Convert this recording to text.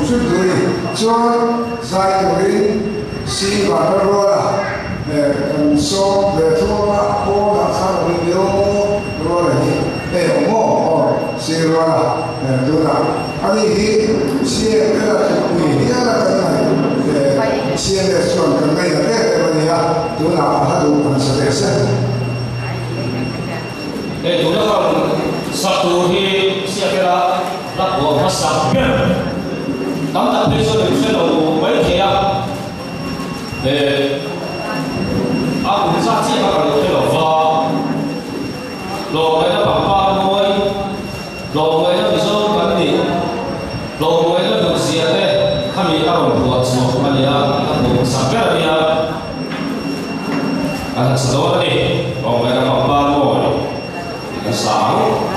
chút rồi cho dài tuổi si và nó rồi cần số về thua cô đã sao được điều rồi để ủng hộ si rồi tôi là anh ấy si cái là quỷ nghĩa là cái này si để chọn cái này là cái này là tôi là hai đứa mình sẽ để xem để chúng ta còn satu thì si cái là của nó sập biến tấm tập đi số được số đầu mấy thế à để cũng ra chỉ là cái lỗ vào lỗ cái nó bằng ba môi lỗ cái nó bị số vấn đề lỗ cái nó được gì đấy khi mình ăn một số vấn đề nó sắp ra đi à sau đó đi lỗ cái nó bằng ba môi sáng